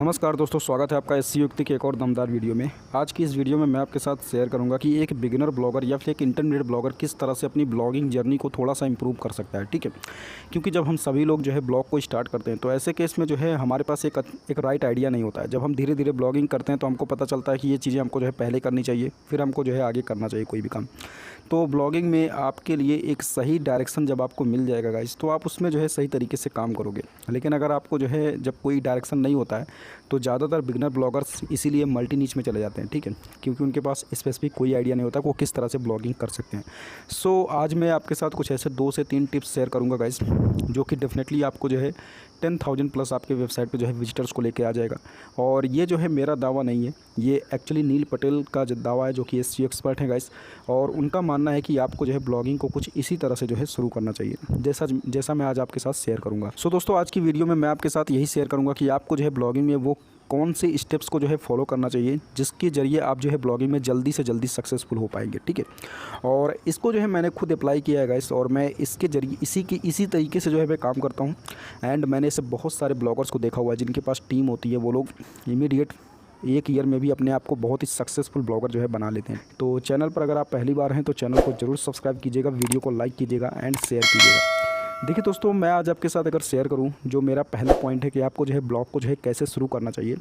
नमस्कार दोस्तों, स्वागत है आपका एसईओ युक्ति के एक और दमदार वीडियो में। आज की इस वीडियो में मैं आपके साथ शेयर करूंगा कि एक बिगिनर ब्लॉगर या फिर एक इंटरमीडिएट ब्लॉगर किस तरह से अपनी ब्लॉगिंग जर्नी को थोड़ा सा इंप्रूव कर सकता है। ठीक है, क्योंकि जब हम सभी लोग जो है ब्लॉग को स्टार्ट करते हैं तो ऐसे केस में जो है हमारे पास एक राइट आइडिया नहीं होता है। जब हम धीरे धीरे ब्लॉगिंग करते हैं तो हमको पता चलता है कि ये चीज़ें हमको जो है पहले करनी चाहिए, फिर हमको जो है आगे करना चाहिए कोई भी काम। तो ब्लॉगिंग में आपके लिए एक सही डायरेक्शन जब आपको मिल जाएगा गाइस, तो आप उसमें जो है सही तरीके से काम करोगे। लेकिन अगर आपको जो है जब कोई डायरेक्शन नहीं होता है तो ज़्यादातर बिगनर ब्लॉगर्स इसीलिए मल्टी नीच में चले जाते हैं। ठीक है, क्योंकि उनके पास स्पेसिफिक कोई आइडिया नहीं होता कि वो किस तरह से ब्लॉगिंग कर सकते हैं। सो आज मैं आपके साथ कुछ ऐसे 2 से 3 टिप्स शेयर करूंगा गाइस, जो कि डेफिनेटली आपको जो है 10,000 प्लस आपके वेबसाइट पे जो है विजिटर्स को लेके आ जाएगा। और ये जो है मेरा दावा नहीं है, ये एक्चुअली नील पटेल का जो दावा है, जो कि एसईओ एक्सपर्ट है गाइस, और उनका मानना है कि आपको जो है ब्लॉगिंग को कुछ इसी तरह से जो है शुरू करना चाहिए, जैसा मैं आज आपके साथ शेयर करूँगा। सो दोस्तों, आज की वीडियो में मैं आपके साथ यही शेयर करूँगा कि आपको जो है ब्लॉगिंग में वो कौन से स्टेप्स को जो है फॉलो करना चाहिए जिसके ज़रिए आप जो है ब्लॉगिंग में जल्दी से जल्दी सक्सेसफुल हो पाएंगे। ठीक है, और इसको जो है मैंने खुद अप्लाई किया है गाइस, और मैं इसके ज़रिए इसी तरीके से जो है मैं काम करता हूँ। एंड मैंने ऐसे बहुत सारे ब्लॉगर्स को देखा हुआ है जिनके पास टीम होती है, वो लोग इमीडिएट 1 ईयर में भी अपने आप को बहुत ही सक्सेसफुल ब्लॉगर जो है बना लेते हैं। तो चैनल पर अगर आप पहली बार हैं तो चैनल को ज़रूर सब्सक्राइब कीजिएगा, वीडियो को लाइक कीजिएगा एंड शेयर कीजिएगा। देखिए दोस्तों, मैं आज आपके साथ अगर शेयर करूं, जो मेरा पहला पॉइंट है कि आपको जो है ब्लॉग को जो है कैसे शुरू करना चाहिए,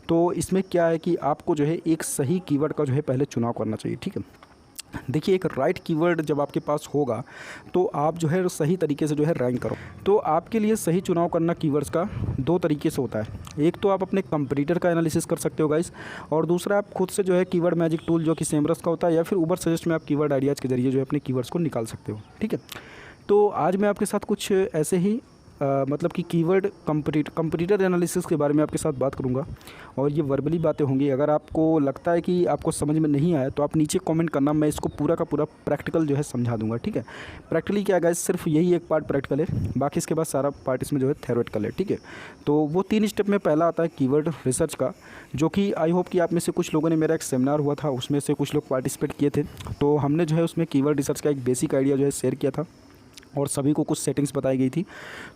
तो इसमें क्या है कि आपको जो है एक सही कीवर्ड का जो है पहले चुनाव करना चाहिए। ठीक है, देखिए एक राइट कीवर्ड जब आपके पास होगा तो आप जो है सही तरीके से जो है रैंक करो। तो आपके लिए सही चुनाव करना कीवर्ड्स का 2 तरीके से होता है। एक तो आप अपने कंपटीटर का एनालिसिस कर सकते हो गाइस, और दूसरा आप खुद से जो है कीवर्ड मैजिक टूल जो कि सेमरस का होता है, या फिर उबर सजेस्ट में आप कीवर्ड आइडियाज़ के जरिए जो है अपने कीवर्ड्स को निकाल सकते हो। ठीक है, तो आज मैं आपके साथ कुछ ऐसे ही मतलब कि कीवर्ड कंपटीटर एनालिसिस के बारे में आपके साथ बात करूंगा, और ये वर्बली बातें होंगी। अगर आपको लगता है कि आपको समझ में नहीं आया तो आप नीचे कमेंट करना, मैं इसको पूरा का पूरा प्रैक्टिकल जो है समझा दूंगा। ठीक है, प्रैक्टिकली क्या गाइस, सिर्फ यही एक पार्ट प्रैक्टिकल है, बाकी इसके बाद सारा पार्ट इसमें जो है थ्योरेटिकल है। ठीक है, तो वो 3 स्टेप में पहला आता है कीवर्ड रिसर्च का, जो कि आई होप कि आप में से कुछ लोगों ने, मेरा एक सेमिनार हुआ था उसमें से कुछ लोग पार्टिसिपेट किए थे, तो हमने जो है उसमें कीवर्ड रिसर्च का एक बेसिक आइडिया जो है शेयर किया था और सभी को कुछ सेटिंग्स बताई गई थी।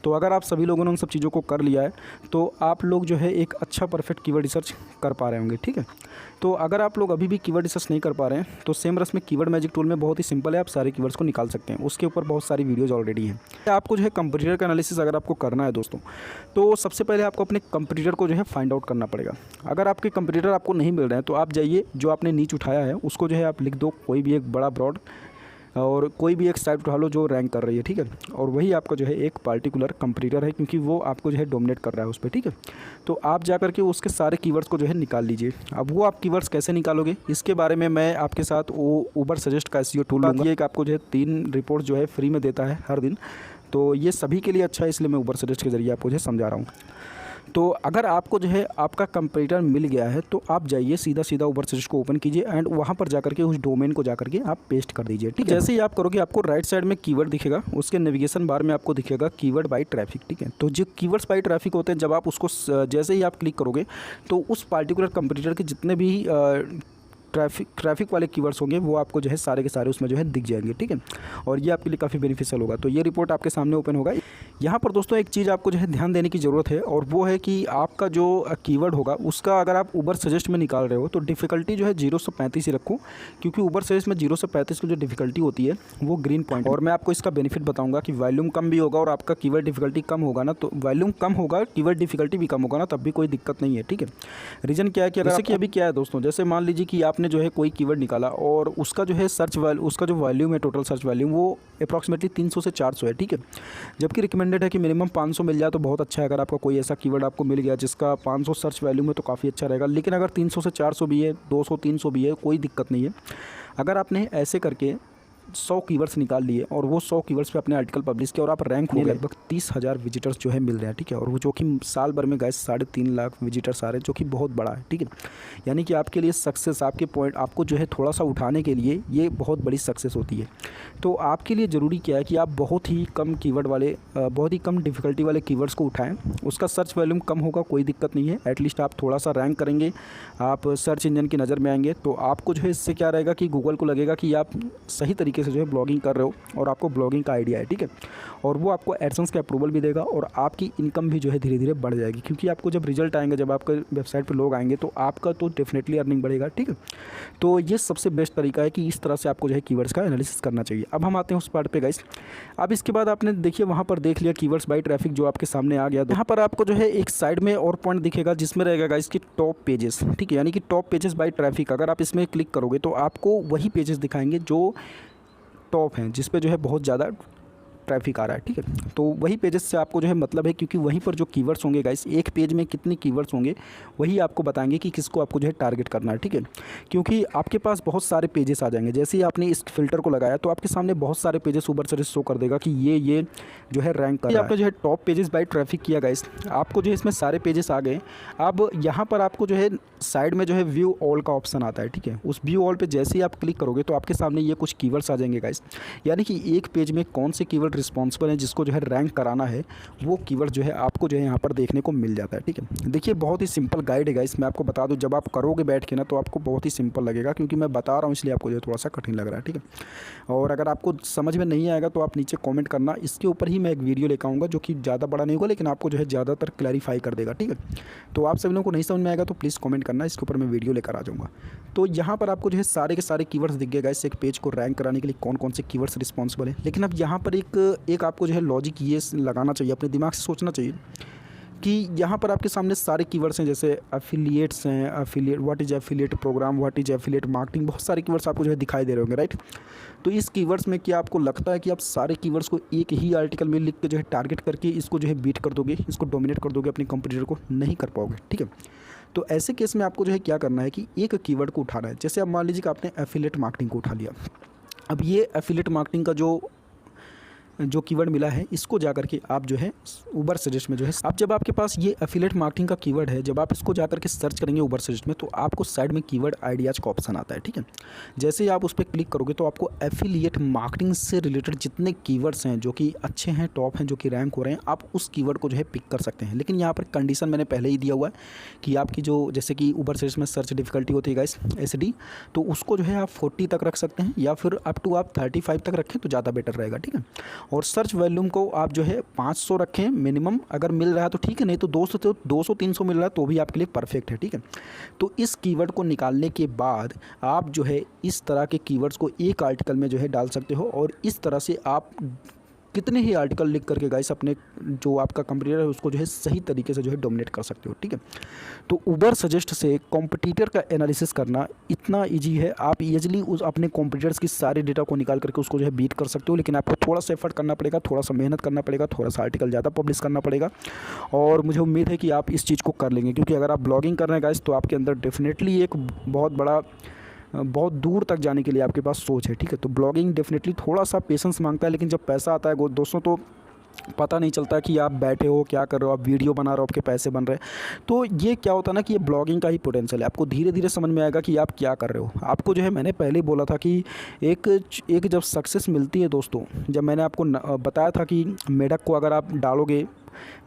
तो अगर आप सभी लोगों ने उन सब चीज़ों को कर लिया है तो आप लोग जो है एक अच्छा परफेक्ट कीवर्ड रिसर्च कर पा रहे होंगे। ठीक है, तो अगर आप लोग अभी भी कीवर्ड रिसर्च नहीं कर पा रहे हैं तो सेमरस में कीवर्ड मैजिक टूल में बहुत ही सिंपल है, आप सारे कीवर्ड्स को निकाल सकते हैं। उसके ऊपर बहुत सारी वीडियोज़ ऑलरेडी हैं। आपको जो है कंपटीटर का एनालिसिस अगर आपको करना है दोस्तों, तो सबसे पहले आपको अपने कंपटीटर को जो है फाइंड आउट करना पड़ेगा। अगर आपके कंपटीटर आपको नहीं मिल रहे हैं तो आप जाइए, जो आपने नीच उठाया है उसको जो है आप लिख दो, कोई भी एक बड़ा ब्रॉड, और कोई भी एक साइट उठा लो जो रैंक कर रही है। ठीक है, और वही आपका जो है एक पार्टिकुलर कंपटीटर है, क्योंकि वो आपको जो है डोमिनेट कर रहा है उस पर। ठीक है, तो आप जा करके उसके सारे कीवर्ड्स को जो है निकाल लीजिए। अब वो आप कीवर्ड्स कैसे निकालोगे, इसके बारे में मैं आपके साथ वो उबर सजेस्ट का एसईओ टूल लूँगा। ये एक आपको जो है 3 रिपोर्ट जो है फ्री में देता है हर दिन, तो ये सभी के लिए अच्छा है, इसलिए मैं उबर सजेस्ट के जरिए आपको जो है समझा रहा हूँ। तो अगर आपको जो है आपका कंपटीटर मिल गया है तो आप जाइए सीधा उबर सजेस्ट को ओपन कीजिए एंड वहाँ पर जाकर के उस डोमेन को जाकर के आप पेस्ट कर दीजिए। ठीक है, जैसे ही आप करोगे आपको राइट साइड में कीवर्ड दिखेगा, उसके नेविगेशन बार में आपको दिखेगा कीवर्ड बाय ट्रैफिक। ठीक है, तो जो कीवर्ड्स बाय ट्रैफिक होते हैं, जब आप उसको जैसे ही आप क्लिक करोगे तो उस पार्टिकुलर कंपटीटर के जितने भी ट्रैफिक वाले कीवर्ड्स होंगे वो आपको जो है सारे के सारे उसमें जो है दिख जाएंगे। ठीक है, और ये आपके लिए काफ़ी बेनिफिशियल होगा। तो ये रिपोर्ट आपके सामने ओपन होगा। यहाँ पर दोस्तों एक चीज़ आपको जो है ध्यान देने की ज़रूरत है, और वो है कि आपका जो कीवर्ड होगा उसका अगर आप उबर सजेस्ट में निकाल रहे हो तो डिफ़िकल्टी जो है 0 से 35 ही रखो, क्योंकि उबर सजेस्ट में 0 से 35 की जो डिफ़िकल्टी होती है वो ग्रीन पॉइंट। और मैं आपको इसका बेनिफिट बताऊँगा कि वॉल्यूम कम भी होगा और आपका कीवर्ड डिफ़िकल्टी कम होगा ना, तो वॉल्यूम कम होगा, कीवर्ड डिफ़िकल्टी भी कम होगा ना, तब भी कोई दिक्कत नहीं है। ठीक है, रीज़न क्या है कि जैसे कि अभी क्या है दोस्तों, जैसे मान लीजिए कि आपने जो है कोई कीवर्ड निकाला और उसका जो है उसका जो वॉल्यूम है, टोटल सर्च वॉल्यूम, वो अप्रॉक्सीमेटली 300 से 400 है। ठीक है, जबकि रिकमेंडेड है कि मिनिमम 500 मिल जाए तो बहुत अच्छा है। अगर आपका कोई ऐसा कीवर्ड आपको मिल गया जिसका 500 सर्च वॉल्यूम है तो काफ़ी अच्छा रहेगा। लेकिन अगर 300 से 400 भी है, 200 300 भी है, कोई दिक्कत नहीं है। अगर आपने ऐसे करके 100 कीवर्ड्स निकाल लिए और वो 100 कीवर्ड्स पे अपने आर्टिकल पब्लिश किया और आप रैंक हो, लगभग 30,000 विजिटर्स जो है मिल रहे हैं। ठीक है, और वो जो कि साल भर में गाइस 3.5 लाख विजिटर्स आ रहे हैं, जो कि बहुत बड़ा है। ठीक है, यानी कि आपके लिए सक्सेस, आपके पॉइंट आपको जो है थोड़ा सा उठाने के लिए ये बहुत बड़ी सक्सेस होती है। तो आपके लिए ज़रूरी क्या है कि आप बहुत ही कम कीवर्ड वाले, बहुत ही कम डिफ़िकल्टी वाले कीवर्ड्स को उठाएं। उसका सर्च वॉल्यूम कम होगा, कोई दिक्कत नहीं है, एटलीस्ट आप थोड़ा सा रैंक करेंगे, आप सर्च इंजन की नज़र में आएंगे। तो आपको जो है इससे क्या रहेगा कि गूगल को लगेगा कि आप सही तरीके तरीके से जो है ब्लॉगिंग कर रहे हो और आपको ब्लॉगिंग का आइडिया है, ठीक है, और वो आपको एडसेंस का अप्रूवल भी देगा और आपकी इनकम भी जो है धीरे धीरे बढ़ जाएगी, क्योंकि आपको जब रिजल्ट आएंगे, जब आपके वेबसाइट पर लोग आएंगे तो आपका तो डेफिनेटली अर्निंग बढ़ेगा, ठीक है। तो ये सबसे बेस्ट तरीका है कि इस तरह से आपको जो है कीवर्ड्स का एनालिसिस करना चाहिए। अब हम आते हैं उस पार्ट पे गाइस। अब इसके बाद आपने देखिए वहाँ पर देख लिया कीवर्ड्स बाय ट्रैफिक जो आपके सामने आ गया। यहाँ पर आपको जो है एक साइड में और पॉइंट दिखेगा जिसमें रहेगा गाइस कि टॉप पेजेस, ठीक है, यानी कि टॉप पेजेस बाय ट्रैफिक। अगर आप इसमें क्लिक करोगे तो आपको वही पेजेस दिखाएंगे जो टॉप हैं, जिस पे जो है बहुत ज़्यादा ट्रैफिक आ रहा है, ठीक है। तो वही पेजेस से आपको जो है मतलब है, क्योंकि वहीं पर जो कीवर्ड्स होंगे गाइस, एक पेज में कितने कीवर्ड्स होंगे वही आपको बताएंगे कि किसको आपको जो है टारगेट करना है, ठीक है। क्योंकि आपके पास बहुत सारे पेजेस आ जाएंगे, जैसे ही आपने इस फिल्टर को लगाया तो आपके सामने बहुत सारे पेजेस ऊपर से शो कर देगा कि ये जो है रैंक कर रहा है। आपने जो है टॉप पेजेस बाय ट्रैफिक किया गाइस, आपको जो है इसमें सारे पेजेस आ गए। अब यहाँ पर आपको जो है साइड में जो है व्यू ऑल का ऑप्शन आता है, ठीक है। उस व्यू ऑल पे जैसे ही आप क्लिक करोगे तो आपके सामने ये कुछ कीवर्ड्स आ जाएंगे गाइस, यानी कि एक पेज में कौन से कीवर्ड रिस्पॉन्सिबल हैं, जिसको जो है रैंक कराना है, वो कीवर्ड जो है आपको जो है यहाँ पर देखने को मिल जाता है, ठीक है। देखिए बहुत ही सिंपल गाइड है गाइस, मैं आपको बता दूँ, जब आप करोगे बैठ के ना तो आपको बहुत ही सिंपल लगेगा, क्योंकि मैं बता रहा हूँ इसलिए आपको जो है थोड़ा सा कठिन लग रहा है, ठीक है। और अगर आपको समझ में नहीं आएगा तो आप नीचे कॉमेंट करना, इसके ऊपर ही मैं एक वीडियो लेकर आऊँगा जो कि ज़्यादा बड़ा नहीं होगा, लेकिन आपको जो है ज़्यादातर क्लैरिफाई कर देगा, ठीक है। तो आप सभी लोगों को नहीं समझ में आएगा तो प्लीज़ कमेंट करना, इसके ऊपर मैं वीडियो लेकर आ जाऊँगा। तो यहाँ पर आपको जो है सारे के सारे कीवर्ड्स दिख गए गाइस, एक पेज को रैंक कराने के लिए कौन कौन से कीवर्ड्स रिस्पॉन्सिबल है। लेकिन अब यहाँ पर एक आपको जो है लॉजिक ये लगाना चाहिए, अपने दिमाग से सोचना चाहिए कि यहाँ पर आपके सामने सारे कीवर्ड्स हैं, जैसे एफिलिएट्स हैं, affiliate, what is affiliate program, what is affiliate marketing, बहुत सारे कीवर्ड्स आपको जो है दिखाई दे रहे होंगे, राइट। तो इस कीवर्ड्स में क्या आपको लगता है कि आप सारे कीवर्ड्स को एक ही आर्टिकल में लिख के जो है टारगेट करके इसको जो है बीट कर दोगे, इसको डोमिनेट कर दोगे अपने कंपटीटर को? नहीं कर पाओगे, ठीक है। तो ऐसे केस में आपको जो है क्या करना है कि एक कीवर्ड को उठाना है। जैसे अब मान लीजिए कि आपने एफिलिएट मार्केटिंग को उठा लिया। अब ये एफिलिएट मार्केटिंग का जो कीवर्ड मिला है, इसको जा करके आप जो है उबर सजेस्ट में जो है, अब जब आपके पास ये एफिलिएट मार्केटिंग का कीवर्ड है, जब आप इसको जा करके सर्च करेंगे उबर सजेस्ट में, तो आपको साइड में कीवर्ड आइडियाज़ का ऑप्शन आता है, ठीक है। जैसे ही आप उस पर क्लिक करोगे तो आपको एफिलिएट मार्केटिंग से रिलेटेड जितने कीवर्ड्स हैं जो कि अच्छे हैं, टॉप हैं, जो कि रैंक हो रहे हैं, आप उस कीवर्ड को जो है पिक कर सकते हैं। लेकिन यहाँ पर कंडीशन मैंने पहले ही दिया हुआ है कि आपकी जो, जैसे कि उबर सजेस्ट में सर्च डिफिकल्टी होती है गाइस SD, तो उसको जो है आप 40 तक रख सकते हैं, या फिर अप टू आप 35 तक रखें तो ज़्यादा बेटर रहेगा, ठीक है। और सर्च वॉल्यूम को आप जो है 500 रखें मिनिमम, अगर मिल रहा है तो ठीक है, नहीं तो 200-300 मिल रहा है तो भी आपके लिए परफेक्ट है, ठीक है। तो इस कीवर्ड को निकालने के बाद आप जो है इस तरह के कीवर्ड्स को एक आर्टिकल में जो है डाल सकते हो, और इस तरह से आप कितने ही आर्टिकल लिख करके गाइस अपने जो आपका कंपटीटर है उसको जो है सही तरीके से जो है डोमिनेट कर सकते हो, ठीक है। तो उबर सजेस्ट से कॉम्पिटिटर का एनालिसिस करना इतना इजी है, आप ईजिली उस अपने कॉम्पिटिटर्स की सारे डेटा को निकाल करके उसको जो है बीट कर सकते हो। लेकिन आपको थोड़ा सा एफर्ट करना पड़ेगा, थोड़ा सा मेहनत करना पड़ेगा, थोड़ा सा आर्टिकल ज़्यादा पब्लिश करना पड़ेगा, और मुझे उम्मीद है कि आप इस चीज़ को कर लेंगे, क्योंकि अगर आप ब्लॉगिंग कर रहे हैं गाइस तो आपके अंदर डेफिनेटली एक बहुत दूर तक जाने के लिए आपके पास सोच है, ठीक है। तो ब्लॉगिंग डेफिनेटली थोड़ा सा पेशेंस मांगता है, लेकिन जब पैसा आता है दोस्तों तो पता नहीं चलता कि आप बैठे हो क्या कर रहे हो, आप वीडियो बना रहे हो, आपके पैसे बन रहे हैं। तो ये क्या होता है ना कि ये ब्लॉगिंग का ही पोटेंशियल है, आपको धीरे धीरे समझ में आएगा कि आप क्या कर रहे हो। आपको जो है मैंने पहले ही बोला था कि एक जब सक्सेस मिलती है दोस्तों, जब मैंने आपको बताया था कि मेढक को अगर आप डालोगे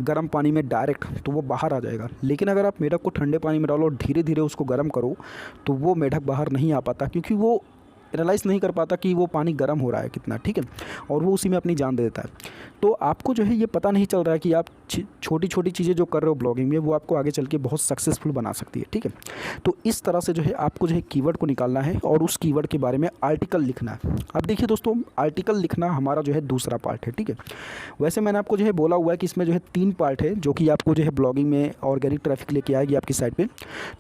गर्म पानी में डायरेक्ट तो वो बाहर आ जाएगा, लेकिन अगर आप मेढक को ठंडे पानी में डालो और धीरे धीरे उसको गर्म करो तो वो मेढक बाहर नहीं आ पाता, क्योंकि वो एनालाइज़ नहीं कर पाता कि वो पानी गर्म हो रहा है कितना, ठीक है, और वो उसी में अपनी जान दे देता है। तो आपको जो है ये पता नहीं चल रहा है कि आप छोटी छोटी चीज़ें जो कर रहे हो ब्लॉगिंग में, वो आपको आगे चल के बहुत सक्सेसफुल बना सकती है, ठीक है। तो इस तरह से जो है आपको जो है कीवर्ड को निकालना है और उस कीवर्ड के बारे में आर्टिकल लिखना है। अब देखिए दोस्तों, आर्टिकल लिखना हमारा जो है दूसरा पार्ट है, ठीक है। वैसे मैंने आपको जो है बोला हुआ है कि इसमें जो है 3 पार्ट है जो कि आपको जो है ब्लॉगिंग में ऑर्गेनिक ट्रैफिक लेके आएगी आपकी साइट पर।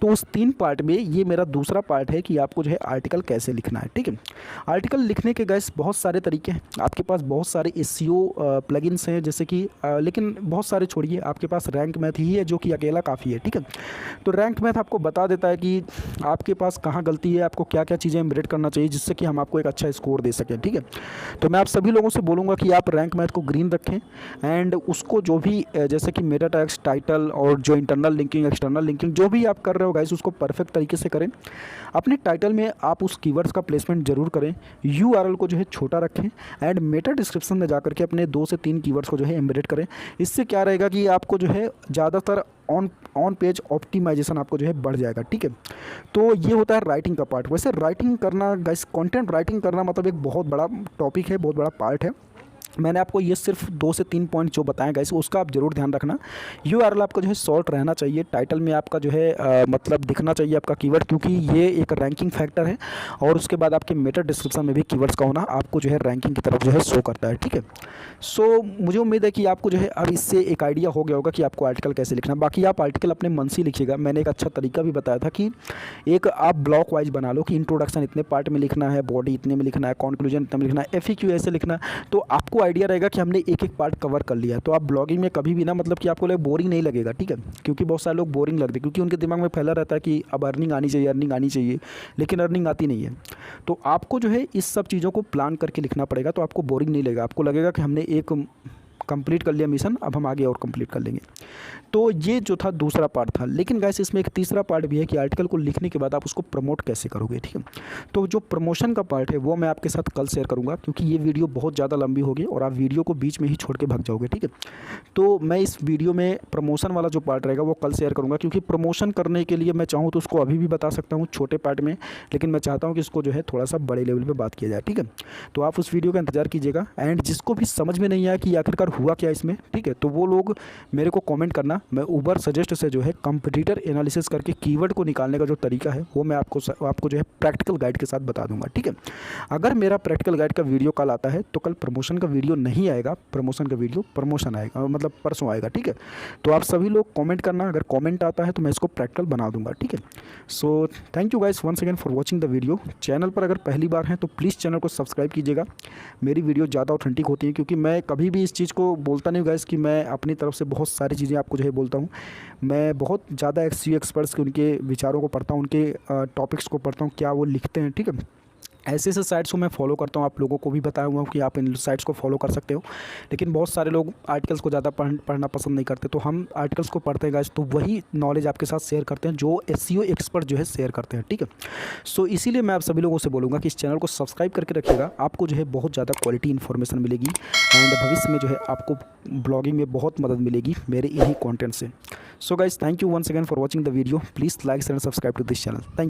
तो उस 3 पार्ट में ये मेरा दूसरा पार्ट है कि आपको जो है आर्टिकल कैसे लिखना है, ठीक है। आर्टिकल लिखने के गाइस बहुत सारे तरीके हैं, आपके पास बहुत सारे SEO प्लगइन्स हैं, जैसे कि लेकिन बहुत सारे छोड़िए, आपके पास रैंक मैथ ही है जो कि अकेला काफ़ी है, ठीक है। तो रैंक मैथ आपको बता देता है कि आपके पास कहाँ गलती है, आपको क्या क्या चीज़ें एम्बेड करना चाहिए जिससे कि हम आपको एक अच्छा स्कोर दे सकें, ठीक है। तो मैं आप सभी लोगों से बोलूँगा कि आप रैंक मैथ को ग्रीन रखें, एंड उसको जो भी जैसे कि मेटा टैग्स, टाइटल और जो इंटरनल लिंकिंग, एक्सटर्नल लिंकिंग जो भी आप कर रहे हो गाइस, उसको परफेक्ट तरीके से करें। अपने टाइटल में आप उस कीवर्ड्स का प्लेसमेंट एडजस्टमेंट ज़रूर करें, यूआरएल को जो है छोटा रखें एंड मेटा डिस्क्रिप्शन में जाकर के अपने 2 से 3 कीवर्ड्स को जो है एम्बेडेड करें। इससे क्या रहेगा कि आपको जो है ज़्यादातर ऑन पेज ऑप्टिमाइजेशन आपको जो है बढ़ जाएगा, ठीक है। तो ये होता है राइटिंग का पार्ट। वैसे राइटिंग करना गाइस, कंटेंट राइटिंग करना मतलब एक बहुत बड़ा टॉपिक है, बहुत बड़ा पार्ट है। मैंने आपको ये सिर्फ 2 से 3 पॉइंट जो बताएं गाइस, उसका आप जरूर ध्यान रखना। यूआरएल आपका जो है शॉर्ट रहना चाहिए, टाइटल में आपका जो है मतलब दिखना चाहिए आपका कीवर्ड, क्योंकि ये एक रैंकिंग फैक्टर है। और उसके बाद आपके मेटा डिस्क्रिप्शन में भी कीवर्ड्स का होना आपको जो है रैंकिंग की तरफ जो है शो करता है, ठीक है। सो मुझे उम्मीद है कि आपको जो है अब इससे एक आइडिया हो गया होगा कि आपको आर्टिकल कैसे लिखना। बाकी आप आर्टिकल अपने मन से लिखिएगा। मैंने एक अच्छा तरीका भी बताया था कि एक आप ब्लॉक वाइज बना लो कि इंट्रोडक्शन इतने पार्ट में लिखना है, बॉडी इतने में लिखना है, कंक्लूजन इतने में लिखना है, एफएक्यू ऐसे लिखना है। तो आपको आइडिया रहेगा कि हमने एक एक पार्ट कवर कर लिया है। तो आप ब्लॉगिंग में कभी भी ना मतलब कि आपको बोरिंग नहीं लगेगा, ठीक है। क्योंकि बहुत सारे लोग बोरिंग लगते हैं, क्योंकि उनके दिमाग में फैला रहता है कि अब अर्निंग आनी चाहिए, अर्निंग आनी चाहिए, लेकिन अर्निंग आती नहीं है। तो आपको जो है इस सब चीज़ों को प्लान करके लिखना पड़ेगा, तो आपको बोरिंग नहीं लगेगा। आपको लगेगा कि हमने एक कंप्लीट कर लिया मिशन, अब हम आगे और कंप्लीट कर लेंगे। तो ये जो था दूसरा पार्ट था। लेकिन गाइस इसमें एक तीसरा पार्ट भी है कि आर्टिकल को लिखने के बाद आप उसको प्रमोट कैसे करोगे, ठीक है। तो जो प्रमोशन का पार्ट है वो मैं आपके साथ कल शेयर करूंगा, क्योंकि ये वीडियो बहुत ज़्यादा लंबी होगी और आप वीडियो को बीच में ही छोड़ के भाग जाओगे, ठीक है। तो मैं इस वीडियो में प्रमोशन वाला जो पार्ट रहेगा वो कल शेयर करूँगा, क्योंकि प्रमोशन करने के लिए मैं चाहूँ तो उसको अभी भी बता सकता हूँ छोटे पार्ट में, लेकिन मैं चाहता हूँ कि इसको जो है थोड़ा सा बड़े लेवल पर बात किया जाए, ठीक है। तो आप उस वीडियो का इंतजार कीजिएगा। एंड जिसको भी समझ में नहीं आया कि आखिरकार हुआ क्या इसमें, ठीक है, तो वो लोग मेरे को कमेंट करना। मैं ऊबर सजेस्ट से जो है कंपटीटर एनालिसिस करके कीवर्ड को निकालने का जो तरीका है वो मैं आपको जो है प्रैक्टिकल गाइड के साथ बता दूंगा, ठीक है। अगर मेरा प्रैक्टिकल गाइड का वीडियो कल आता है तो कल प्रमोशन का वीडियो नहीं आएगा, प्रमोशन का वीडियो प्रमोशन आएगा, मतलब परसों आएगा, ठीक है। तो आप सभी लोग कमेंट करना, अगर कमेंट आता है तो मैं इसको प्रैक्टिकल बना दूंगा, ठीक है। So thank you guys once again for watching the video. Channel पर अगर पहली बार हैं तो प्लीज़ चैनल को सब्सक्राइब कीजिएगा। मेरी वीडियो ज़्यादा ऑथेंटिक होती है, क्योंकि मैं कभी भी इस चीज़ को बोलता नहीं गाइस कि मैं अपनी तरफ से बहुत सारी चीज़ें आपको जो है बोलता हूँ। मैं बहुत ज़्यादा एसईओ एक्सपर्ट्स के उनके विचारों को पढ़ता हूँ, उनके टॉपिक्स को पढ़ता हूँ, क्या वो लिखते हैं, ठीक है। ऐसे साइट्स को मैं फॉलो करता हूँ। आप लोगों को भी बताया हुआ हूँ कि आप इन साइट्स को फॉलो कर सकते हो। लेकिन बहुत सारे लोग आर्टिकल्स को ज़्यादा पढ़ना पसंद नहीं करते, तो हम आर्टिकल्स को पढ़ते हैं गाइस, तो वही नॉलेज आपके साथ शेयर करते हैं जो एसईओ एक्सपर्ट जो है शेयर करते हैं, ठीक है। सो इसीलिए मैं आप सभी लोगों से बोलूँगा कि इस चैनल को सब्सक्राइब करके रखिएगा। आपको जो है बहुत ज़्यादा क्वालिटी इन्फॉर्मेशन मिलेगी एंड भविष्य में जो है आपको ब्लॉगिंग में बहुत मदद मिलेगी मेरे इन्हीं कॉन्टेंट से। So guys thank you once again for watching the video. Please like and subscribe to this channel. Thank